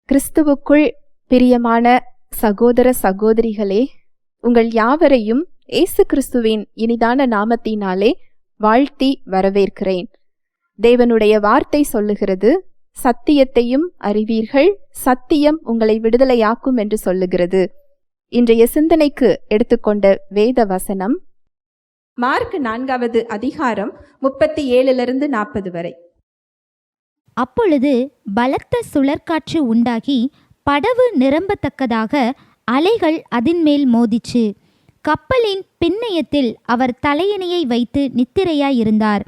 கிறிஸ்துவுக்குள் பிரியமான சகோதர சகோதரிகளே, உங்கள் யாவரையும் இயேசு கிறிஸ்துவின் இனிதான நாமத்தினாலே வாழ்த்தி வரவேற்கிறேன். தேவனுடைய வார்த்தை சொல்லுகிறது, சத்தியத்தையும் அறிவீர்கள், சத்தியம் உங்களை விடுதலையாக்கும் என்று சொல்லுகிறது. இன்றைய சிந்தனைக்கு எடுத்துக்கொண்ட வேத வசனம் மார்க் 4வது அதிகாரம் 37-40 வரை. அப்பொழுது பலத்த சுழற்காற்று உண்டாகி படவு நிரம்பத்தக்கதாக அலைகள் அதின்மேல் மோதிச்சு. கப்பலின் பின்னயத்தில் அவர் தலையணையை வைத்து நித்திரையாயிருந்தார்.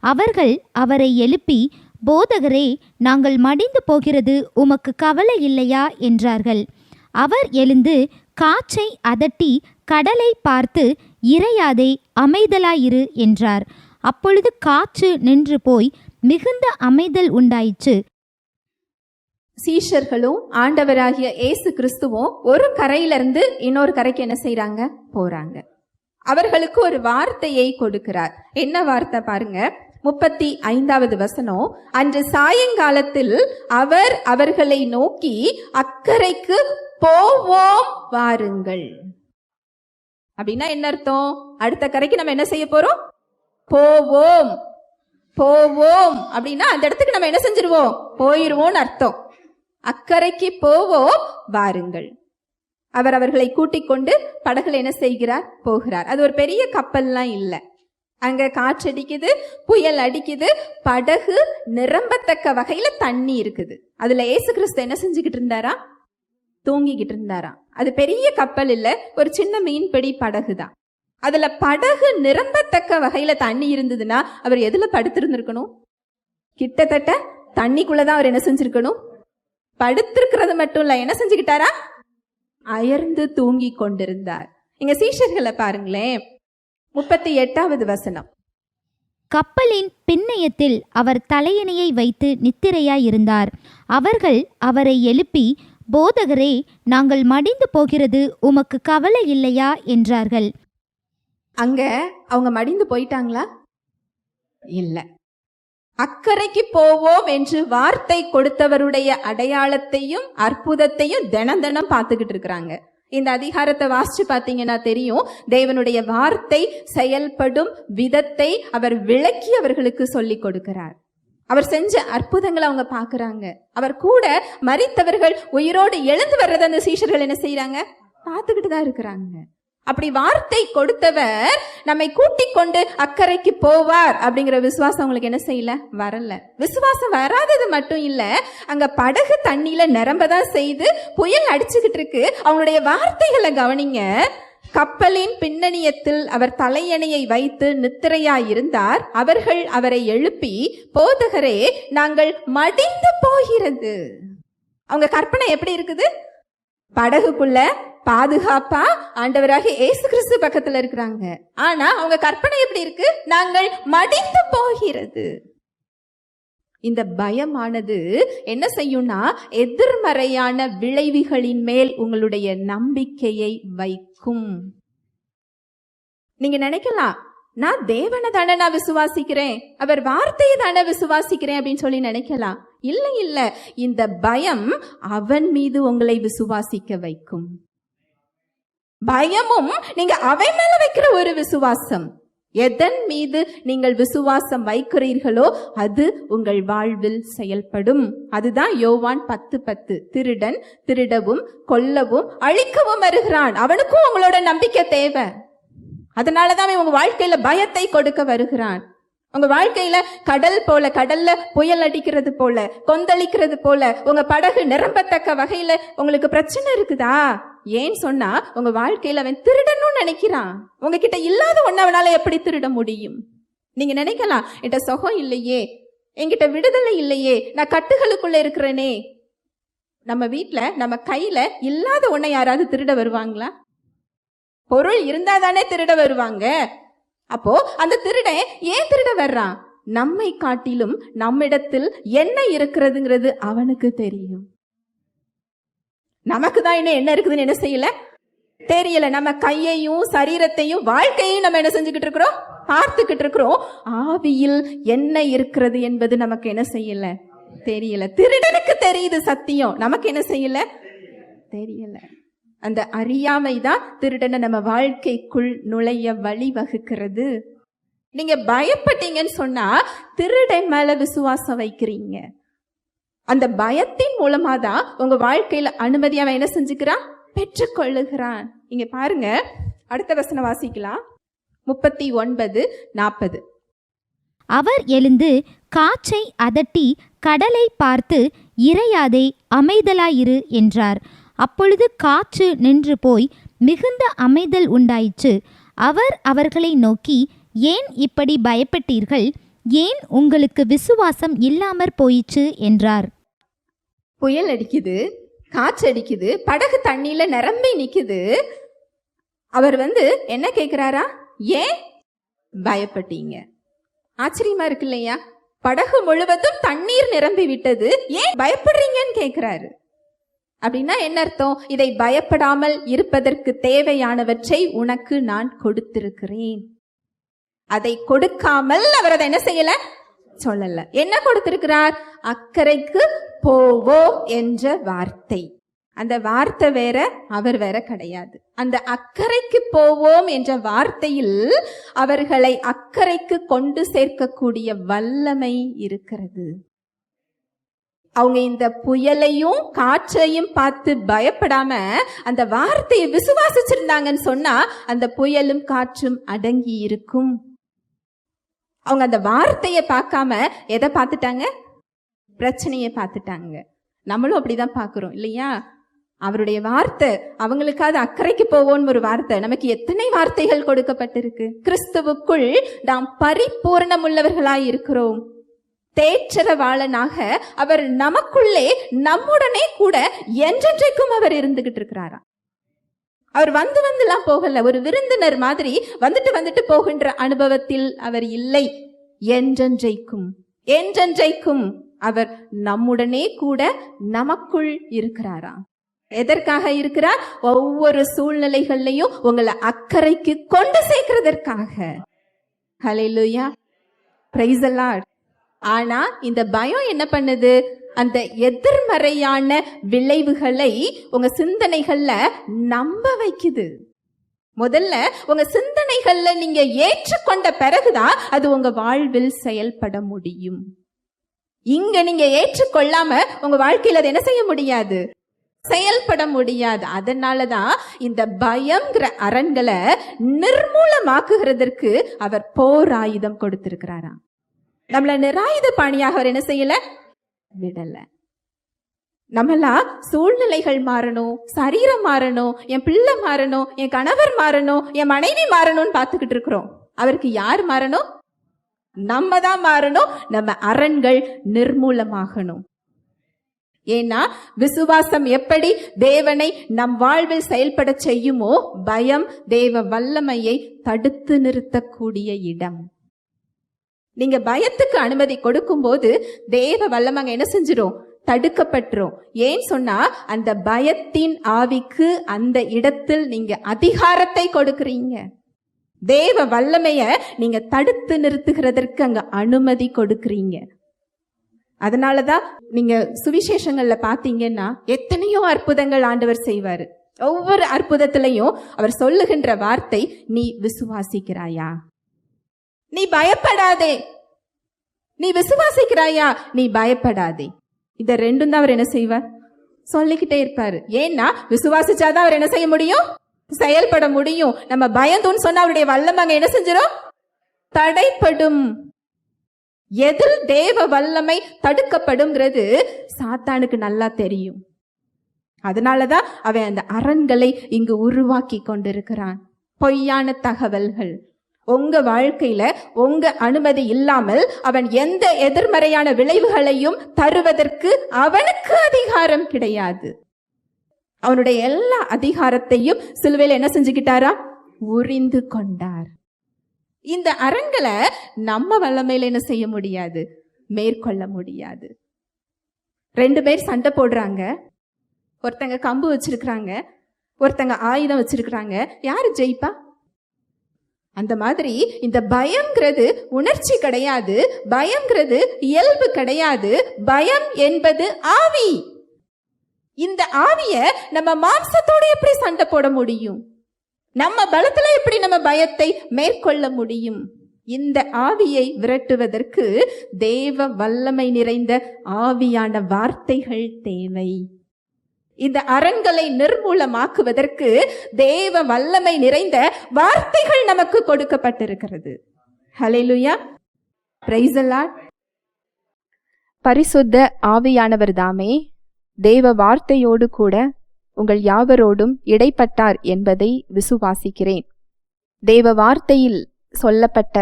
அவர்கள் அவரை எழுப்பி, போதகரே, நாங்கள் மடிந்து போகிறது, உமக்கு கவலை இல்லையா என்றார்கள். அவர் எழுந்து காற்றை அதட்டி கடலை பார்த்து, இறையாதே, அமைதலாயிரு என்றார். அப்பொழுது காற்று நின்று போய் மிகுந்த அமைதல் உண்டாயிற்று. சீஷர்களும் ஆண்டவராகிய இயேசு கிறிஸ்துவும் ஒரு கரையிலிருந்து இன்னொரு கரைக்கு என்ன செய்யறாங்க? போறாங்க. அவர்களுக்கு ஒரு வார்த்தையை கொடுக்கிறார். என்ன வார்த்தை பாருங்க, 35வது வசனம். அன்று சாயங்காலத்தில் அவர் அவர்களை நோக்கி, அக்கரைக்கு போவோம் வாருங்கள். அப்படின்னா என்ன அர்த்தம்? அடுத்த கரைக்கு நம்ம என்ன செய்ய போறோம்? போவோம். போவோம் அப்படின்னா அந்த இடத்துக்கு நம்ம என்ன செஞ்சிருவோம்? போயிருவோம்னு அர்த்தம். அக்கரைக்கு போவோம் வாருங்கள். அவர் அவர்களை கூட்டிக் கொண்டு படகுல என்ன செய்கிறார்? போகிறார். அது ஒரு பெரிய கப்பல்லாம் இல்லை. அங்க காற்றடிக்குது, புயல் அடிக்குது, படகு நிரம்பத்தக்க வகையில தண்ணி இருக்குது. அதுல இயேசு கிறிஸ்து என்ன செஞ்சுக்கிட்டு இருந்தாரா? தூங்கிக்கிட்டு இருந்தாரா. அது பெரிய கப்பல் இல்ல, ஒரு சின்ன மீன்பிடி படகுதான். அதுல படகு நிரம்பத்தக்க வகையில தண்ணி இருந்ததுன்னா அவர் எதுல படுத்திருந்திருக்கணும்? கிட்டத்தட்ட தண்ணிக்குள்ளதான் அவர் என்ன செஞ்சிருக்கணும்? படுத்திருக்கிறது மட்டும் இல்ல, என்ன செஞ்சுக்கிட்டாரா? அயர்ந்து தூங்கி கொண்டிருந்தார். இங்க சீஷர்களை பாருங்களேன், 38வது வசனம். கப்பலின் பின்னயத்தில் அவர் தலையணையை வைத்து நித்திரையாயிருந்தார். அவர்கள் அவரை எழுப்பி, போதகரே, நாங்கள் மடிந்து போகிறது, உமக்கு கவலை இல்லையா என்றார்கள். அங்க அவங்க மடிந்து போயிட்டாங்களா? இல்ல. அக்கறைக்கு போவோம் என்று வார்த்தை கொடுத்தவருடைய அடையாளத்தையும் அற்புதத்தையும் தினம் பார்த்துக்கிட்டு இருக்கிறாங்க. இந்த அதிகாரத்தை வாசிச்சு பார்த்தீங்கன்னா தெரியும், தேவனுடைய வார்த்தை செயல்படும் விதத்தை அவர் விளக்கி அவர்களுக்கு சொல்லி கொடுக்கிறார். அவர் செஞ்ச அற்புதங்களை அவங்க பார்க்கறாங்க. அவர் கூட மரித்தவர்கள் உயிரோடு எழுந்து வர்றதை அந்த சீஷர்கள் என்ன செய்யறாங்க? பார்த்துக்கிட்டு தான் இருக்கிறாங்க. அப்படி வார்த்தை கொடுத்தவர் நம்மை கூட்டிக் கொண்டு அக்கறைக்கு போவார் அப்படிங்கிற விசுவாசம் அவங்களுக்கு என்ன செய்யல? வரல. விசுவாசம் வராதது மட்டும் இல்ல, அங்க படகு தண்ணியில நிரம்பதான் செய்து புயல் அடிச்சுக்கிட்டு இருக்கு. அவங்களுடைய வார்த்தைகளை கவனிங்க. கப்பலின் பின்னணியத்தில் அவர் தலையணையை வைத்து நித்திரையாயிருந்தார். அவர்கள் அவரை எழுப்பி, போதகரே, நாங்கள் மடிந்து போகிறது. அவங்க கற்பனை எப்படி இருக்குது? படகுக்குள்ள பாதுகாப்பா ஆண்டவராக இயேசு கிறிஸ்து பக்கத்துல இருக்கிறாங்க. ஆனா அவங்க கற்பனை எப்படி இருக்கு? நாங்கள் மடிந்து போகிறது. இந்த பயமானது என்ன செய்யும்னா, எதிர்மறையான விளைவுகளின் மேல் உங்களுடைய நம்பிக்கையை வைக்கும். நீங்க நினைக்கலாம், நான் தேவனை தானே நான் விசுவாசிக்கிறேன், அவர் வார்த்தையை தானே விசுவாசிக்கிறேன் அப்படின்னு சொல்லி நினைக்கலாம். இல்லை இல்ல, இந்த பயம் அவன் மீது உங்களை விசுவாசிக்க வைக்கும். பயமும் நீங்க அவன் மேல வைக்கிற ஒரு விசுவாசம். எதன் மீது நீங்கள் விசுவாசம் வைக்கிறீர்களோ அது உங்கள் வாழ்வில் செயல்படும். அதுதான் யோவான் 10:10. திருடன் திருடவும் கொல்லவும் அழிக்கவும் வருகிறான், அவனுக்கும் உங்களோட நம்பிக்கை தேவை. அதனாலதான் உங்க வாழ்க்கையில பயத்தை கொடுக்க வருகிறான். உங்க வாழ்க்கையில கடல் போல, கடல்ல புயல் அடிக்கிறது போல, கொந்தளிக்கிறது போல உங்க படகு நிரம்பத்தக்க வகையில உங்களுக்கு பிரச்சனை இருக்குதா? ஏன் சொன்னா, உங்க வாழ்க்கையில அவன் திருடணும்னு நினைக்கிறான். உங்ககிட்ட இல்லாத ஒண்ணு அவனால எப்படி திருட முடியும்? நீங்க நினைக்கலாம், என்கிட்ட சுகம் இல்லையே, என்கிட்ட விடுதலை இல்லையே, நான் கட்டுகளுக்குள்ள இருக்கிறேனே. நம்ம வீட்டுல நம்ம கையில இல்லாத ஒன்னை யாராவது திருட வருவாங்களா? பொருள் இருந்தா தானே திருட வருவாங்க. அப்போ அந்த திருடன் ஏன் திருட வர்றான்? நம்மை காட்டிலும் நம்மிடத்தில் என்ன இருக்கிறதுங்கிறது அவனுக்கு தெரியும். நமக்கு தான் இன்னும் என்ன இருக்குதுன்னு என்ன செய்யல? தெரியல. நம்ம கையையும் சரீரத்தையும் வாழ்க்கையும் நம்ம என்ன செஞ்சுக்கிட்டு இருக்கிறோம்? பார்த்துக்கிட்டு இருக்கிறோம். ஆவியில் என்ன இருக்கிறது என்பது நமக்கு என்ன செய்யல? தெரியல. திருடனுக்கு தெரியுது சத்தியம், நமக்கு என்ன செய்யல, தெரியல. அந்த அறியாமைதான் திருடனை நம்ம வாழ்க்கைக்குள் நுழைய வழிவகுக்கிறது. நீங்க பயப்பட்டீங்கன்னு சொன்னா திருடன் மேல விசுவாசம் வைக்கிறீங்க. அந்த பயத்தின் மூலமா தான் உங்க வாழ்க்கையில அனுமதி அவன் என்ன செஞ்சுக்கிறான், பெற்றுக்கொள்ளுகிறான். இங்க பாருங்க, அடுத்த வசனம் வாசிக்கலாம். 39:40. அவர் எழுந்து காற்றை அதட்டி கடலை பார்த்து, இறையாதே, அமைதலாயிரு என்றார். அப்பொழுது காற்று நின்று போய் மிகுந்த அமைதல் உண்டாயிற்று. அவர் அவர்களை நோக்கி, ஏன் இப்படி பயப்பட்டீர்கள்? ஏன் உங்களுக்கு விசுவாசம் இல்லாமற் போயிற்று என்றார். புயல் அடிக்குது, காற்று அடிக்குது, படகு தண்ணியில நிரம்பி நிக்குது. அவர் என்ன கேட்கிறாரா? ஏன் பயப்பட்டீங்க? ஆச்சரியமா இருக்கு இல்லையா? படகு முழுவதும் தண்ணீர் நிரம்பி விட்டது, ஏன் பயப்படுறீங்கன்னு கேட்கிறாரு. அப்படின்னா என்ன அர்த்தம்? இதை பயப்படாமல் இருப்பதற்கு தேவையானவற்றை உனக்கு நான் கொடுத்திருக்கிறேன். அதை கொடுக்காமல் அவர் அதை என்ன செய்யல, சொல்லல. என்ன கொடுத்திருக்கிறார்? அக்கறைக்கு போவோம் என்ற வார்த்தை. அந்த வார்த்தை வேற, அவர் வேற கிடையாது. அந்த அக்கறைக்கு போவோம் என்ற வார்த்தையில் அவர்களை அக்கறைக்கு கொண்டு சேர்க்கக்கூடிய வல்லமை இருக்கிறது. அவங்க இந்த புயலையும் காற்றையும் பார்த்து பயப்படாம அந்த வார்த்தையை விசுவாசிச்சிருந்தாங்கன்னு சொன்னா அந்த புயலும் காற்றும் அடங்கி இருக்கும். அவங்க அந்த வார்த்தையை பார்க்காம எதை பார்த்துட்டாங்க? பிரச்சனையை பார்த்துட்டாங்க. நம்மளும் அப்படிதான் பார்க்கிறோம் இல்லையா? அவருடைய வார்த்தை, அவங்களுக்காவது அக்கறைக்கு போவோன்னு ஒரு வார்த்தை. நமக்கு எத்தனை வார்த்தைகள் கொடுக்கப்பட்டிருக்கு. கிறிஸ்துவுக்குள் நாம் பரிபூர்ணம் உள்ளவர்களாய் இருக்கிறோம். தேற்றரவாளனாக அவர் நமக்குள்ளே நம்முடனே கூட என்றென்றைக்கும் அவர் இருந்துகிட்டு இருக்கிறாரா. அவர் வந்துலாம் போகல, ஒரு விருந்தினர் மாதிரி வந்துட்டு போகின்ற அனுபவத்தில் அவர் இல்லை. என்றென்றைக்கும் அவர் நம்முடனே கூட நமக்குள் இருக்கிறாரா. எதற்காக இருக்கிறார்? ஒவ்வொரு சூழ்நிலைகள்லையும் உங்களை அக்கறைக்கு கொண்டு சேர்க்கிறதற்காக. ஹல்லேலூயா, பிரைஸ் தி லார்ட். ஆனா இந்த பயம் என்ன பண்ணுது? அந்த எதிர்மறையான விளைவுகளை உங்க சிந்தனைகள்ல நம்ப வைக்குது. முதல்ல உங்க சிந்தனைகள்ல நீங்க ஏற்றுக்கொண்ட பிறகுதான் அது உங்க வாழ்வில் செயல்பட முடியும். இங்க நீங்க ஏற்றுக்கொள்ளாம உங்க வாழ்க்கையில அது என்ன செய்ய முடியாது, செயல்பட முடியாது. அதனாலதான் இந்த பயம்ங்கிற அரண்களை நிர்மூலமாக்குகிறதற்கு அவர் போர் ஆயுதம் கொடுத்திருக்கிறாராம். நம்மள நிராயுத பாணியாக அவர் என்ன செய்யல, விடல. நம்மளாம் சூழ்நிலைகள் மாறணும், சரீரம் மாறணும், என் பிள்ளை மாறணும், என் கணவர் மாறணும், என் மனைவி மாறணும்னு பார்த்துக்கிட்டு இருக்கிறோம். அவருக்கு யார் மாறணும்? நம்ம தான் மாறணும். நம்ம அரண்கள் நிர்மூலமாகணும். ஏன்னா விசுவாசம் எப்படி தேவனை நம் வாழ்வில் செயல்பட செய்யுமோ, பயம் தேவ வல்லமையை தடுத்து நிறுத்தக்கூடிய இடம். நீங்க பயத்துக்கு அனுமதி கொடுக்கும் போது தேவ வல்லமை என்ன செஞ்சிடும்? தடுக்கப்பட்டுரும். ஏன் சொன்னா அந்த பயத்தின் ஆவிக்கு அந்த இடத்தில் நீங்க அதிகாரத்தை கொடுக்கிறீங்க. தேவ வல்லமைய நீங்க தடுத்து நிறுத்துகிறதற்கு அங்க அனுமதி கொடுக்கிறீங்க. அதனாலதான் நீங்க சுவிசேஷங்கள்ல பாத்தீங்கன்னா எத்தனையோ அற்புதங்கள் ஆண்டவர் செய்வாரு. ஒவ்வொரு அற்புதத்திலையும் அவர் சொல்லுகின்ற வார்த்தை, நீ விசுவாசிக்கிறாயா, நீ பயப்படாதே. நீ விசுவாசிக்கிறாயா, நீ பயப்படாதே. இத ரெண்டும் தான் அவர் என்ன செய்வார்? சொல்லிக்கிட்டே இருப்பாரு. ஏன்னா விசுவாசிச்சாதான் அவர் என்ன செய்ய முடியும்? செயல்பட முடியும். நம்ம பயந்தோன்னு சொன்னா அவருடைய வல்லமை என்ன செஞ்சிடும்? தடைப்படும். எதில் தேவ வல்லமை தடுக்கப்படும்ங்கிறது சாத்தானுக்கு நல்லா தெரியும். அதனாலதான் அவன் அந்த அரண்களை இங்கு உருவாக்கி கொண்டிருக்கிறான். பொய்யான தகவல்கள் உங்க வாழ்க்கையில உங்க அனுமதி இல்லாமல் அவன் எந்த எதிர்மறையான விளைவுகளையும் தருவதற்கு அவனுக்கு அதிகாரம் கிடையாது. அவனுடைய எல்லா அதிகாரத்தையும் சிலுவையில் என்ன செஞ்சுக்கிட்டாரா? உரிந்து கொண்டார். இந்த அரண்களை நம்ம வல்லமையில என்ன செய்ய முடியாது, மேற்கொள்ள முடியாது. 2 பேர் சண்டை போடுறாங்க. ஒருத்தங்க கம்பு வச்சிருக்கிறாங்க, ஒருத்தங்க ஆயுதம் வச்சிருக்கிறாங்க. யாரு ஜெயிப்பா? அந்த மாதிரி இந்த பயம்ங்கிறது உணர்ச்சி கிடையாது, பயம்ங்கிறது இயல்பு கிடையாது. பயம் என்பது ஆவி. இந்த ஆவிய நம்ம மாம்சத்தோட எப்படி சண்டை போட முடியும்? நம்ம பலத்துல எப்படி நம்ம பயத்தை மேற்கொள்ள முடியும்? இந்த ஆவியை விரட்டுவதற்கு தேவ வல்லமை நிறைந்த ஆவியான வார்த்தைகள் தேவை. இந்த அரண்களை நிர்மூலமாக்குவதற்கு தேவ வல்லமை நிறைந்த வார்த்தைகள் நமக்கு கொடுக்கப்பட்டிருக்கிறது. ஹல்லேலூயா, பிரைஸ் தி லார்ட். பரிசுத்த ஆவியானவர் தாமே தேவ வார்த்தையோடு கூட உங்கள் யாவரோடும் இடைப்பட்டார் என்பதை விசுவாசிக்கிறேன். தேவ வார்த்தையில் சொல்லப்பட்ட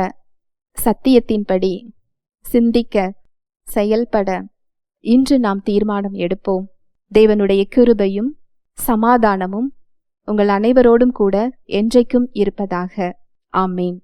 சத்தியத்தின்படி சிந்திக்க, செயல்பட இன்று நாம் தீர்மானம் எடுப்போம். தேவனுடைய கிருபையும் சமாதானமும் உங்கள் அனைவரோடும் கூட என்றைக்கும் இருப்பதாக. ஆமேன்.